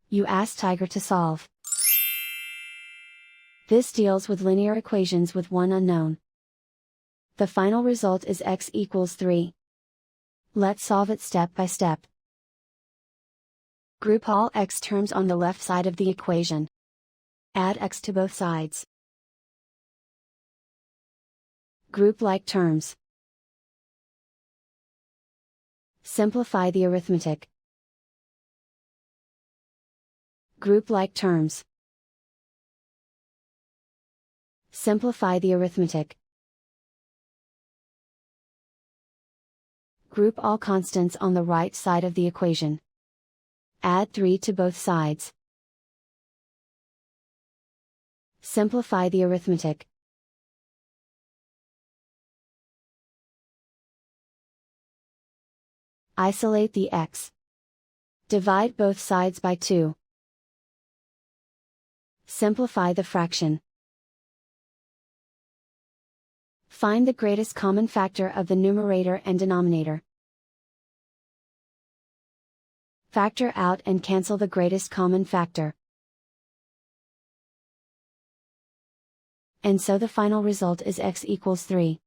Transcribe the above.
You ask Tiger to solve. This deals with linear equations with one unknown. The final result is x equals 3. Let's solve it step by step. Group all x terms on the left side of the equation. Add x to both sides. Group like terms. Simplify the arithmetic. Group like terms. Simplify the arithmetic. Group all constants on the right side of the equation. Add 3 to both sides. Simplify the arithmetic. Isolate the x. Divide both sides by 2. Simplify the fraction. Find the greatest common factor of the numerator and denominator. Factor out and cancel the greatest common factor. And so the final result is x equals 3.